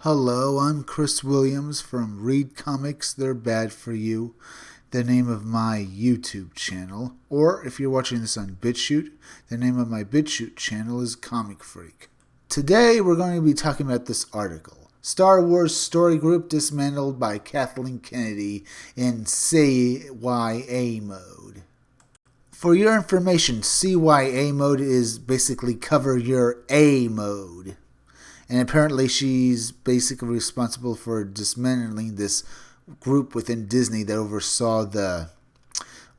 Hello, I'm Chris Williams from Read Comics, They're Bad For You, the name of my YouTube channel. Or if you're watching this on BitChute, the name of my BitChute channel is Comic Freak. Today we're going to be talking about this article. Star Wars Story Group dismantled by Kathleen Kennedy in CYA mode. For your information, CYA mode is basically cover your A mode. And apparently she's basically responsible for dismantling this group within Disney that oversaw the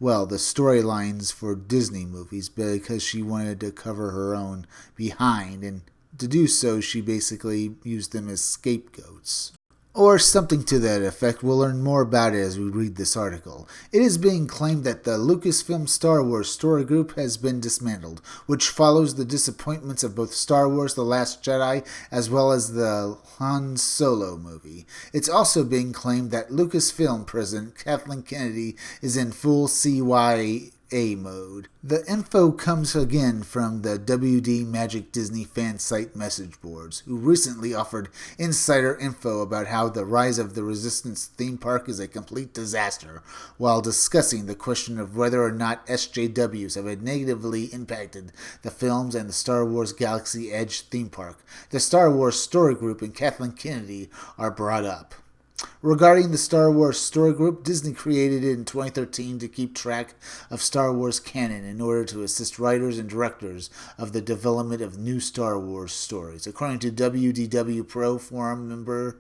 storylines for Disney movies because she wanted to cover her own behind. And to do so, she basically used them as scapegoats. Or something to that effect. We'll learn more about it as we read this article. It is being claimed that the Lucasfilm Star Wars Story Group has been dismantled, which follows the disappointments of both Star Wars The Last Jedi as well as the Han Solo movie. It's also being claimed that Lucasfilm President Kathleen Kennedy is in full CYA mode. The info comes again from the WD Magic Disney fan site message boards, who recently offered insider info about how the Rise of the Resistance theme park is a complete disaster, while discussing the question of whether or not SJWs have negatively impacted the films and the Star Wars Galaxy Edge theme park. The Star Wars Story Group and Kathleen Kennedy are brought up. Regarding the Star Wars Story Group, Disney created it in 2013 to keep track of Star Wars canon in order to assist writers and directors of the development of new Star Wars stories. According to WDW Pro forum member,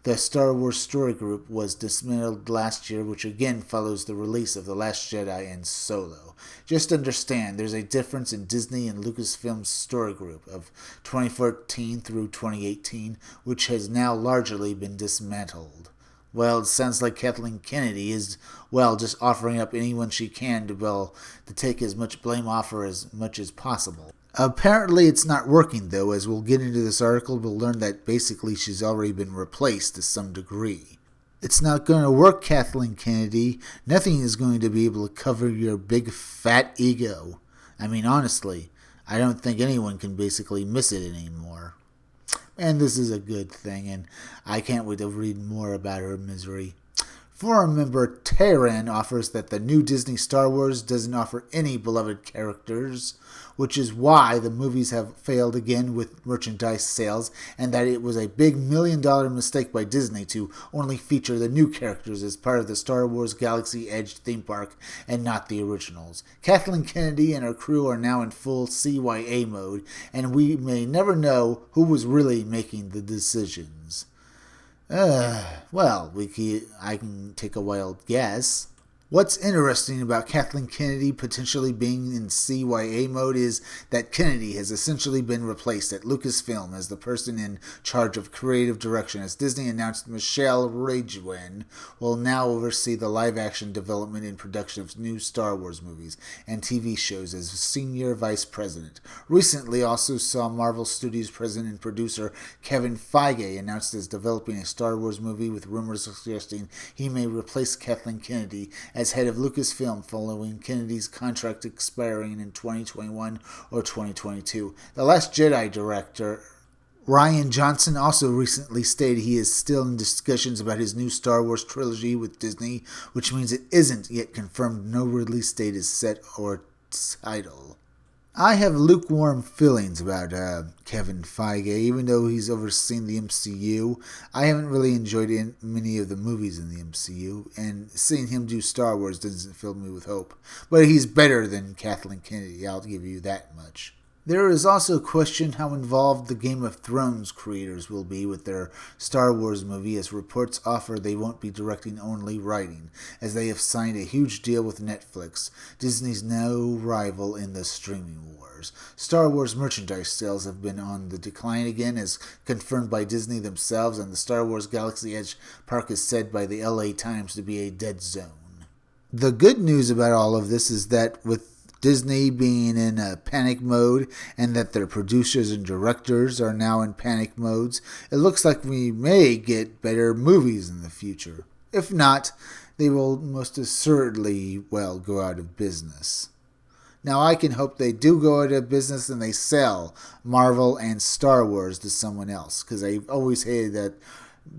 the Star Wars Story Group was dismantled last year, which again follows the release of The Last Jedi and Solo. Just understand, there's a difference in Disney and Lucasfilm's Story Group of 2014 through 2018, which has now largely been dismantled. Well, it sounds like Kathleen Kennedy is, just offering up anyone she can to take as much blame off her as much as possible. Apparently it's not working, though. As we'll get into this article, we'll learn that basically she's already been replaced to some degree. It's not going to work, Kathleen Kennedy. Nothing is going to be able to cover your big fat ego. I mean, honestly, I don't think anyone can basically miss it anymore. And this is a good thing, and I can't wait to read more about her misery. Forum member Tehran offers that the new Disney Star Wars doesn't offer any beloved characters, which is why the movies have failed again with merchandise sales, and that it was a big $1 million mistake by Disney to only feature the new characters as part of the Star Wars Galaxy Edge theme park and not the originals. Kathleen Kennedy and her crew are now in full CYA mode, and we may never know who was really making the decisions. I can take a wild guess. What's interesting about Kathleen Kennedy potentially being in CYA mode is that Kennedy has essentially been replaced at Lucasfilm as the person in charge of creative direction, as Disney announced Michelle Rejwen will now oversee the live-action development and production of new Star Wars movies and TV shows as senior vice president. Recently also saw Marvel Studios president and producer Kevin Feige announced as developing a Star Wars movie, with rumors suggesting he may replace Kathleen Kennedy as head of Lucasfilm following Kennedy's contract expiring in 2021 or 2022. The Last Jedi director Rian Johnson also recently stated he is still in discussions about his new Star Wars trilogy with Disney, which means it isn't yet confirmed. No release date is set or title. I have lukewarm feelings about Kevin Feige. Even though he's overseen the MCU, I haven't really enjoyed many of the movies in the MCU, and seeing him do Star Wars doesn't fill me with hope. But he's better than Kathleen Kennedy, I'll give you that much. There is also a question how involved the Game of Thrones creators will be with their Star Wars movie, as reports offer they won't be directing, only writing, as they have signed a huge deal with Netflix, Disney's no rival in the streaming wars. Star Wars merchandise sales have been on the decline again, as confirmed by Disney themselves, and the Star Wars Galaxy Edge park is said by the LA Times to be a dead zone. The good news about all of this is that with Disney being in a panic mode and that their producers and directors are now in panic modes, it looks like we may get better movies in the future. If not, they will most assuredly, go out of business. Now I can hope they do go out of business and they sell Marvel and Star Wars to someone else, because I've always hated that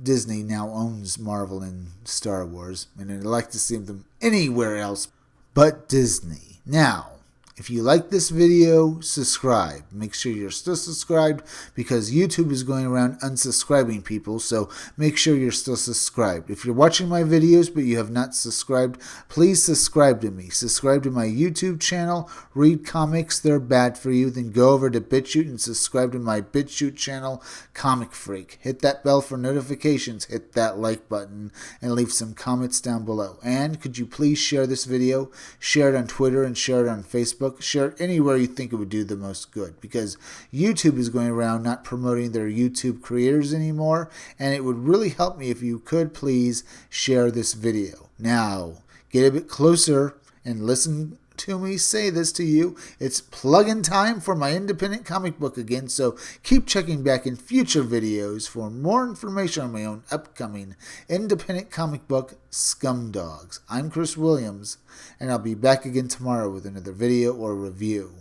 Disney now owns Marvel and Star Wars, and I'd like to see them anywhere else but Disney. Now, if you like this video, subscribe. Make sure you're still subscribed, because YouTube is going around unsubscribing people, so make sure you're still subscribed. If you're watching my videos but you have not subscribed, please subscribe to me. Subscribe to my YouTube channel, read comics, they're bad for you. Then go over to BitChute and subscribe to my BitChute channel, Comic Freak. Hit that bell for notifications, hit that like button, and leave some comments down below. And could you please share this video? Share it on Twitter and share it on Facebook. Share it anywhere you think it would do the most good, because YouTube is going around not promoting their YouTube creators anymore, and it would really help me if you could please share this video. Now, get a bit closer and listen to me say this to you. It's plug-in time for my independent comic book again, so keep checking back in future videos for more information on my own upcoming independent comic book, Scumdogs. I'm Chris Williams, and I'll be back again tomorrow with another video or review.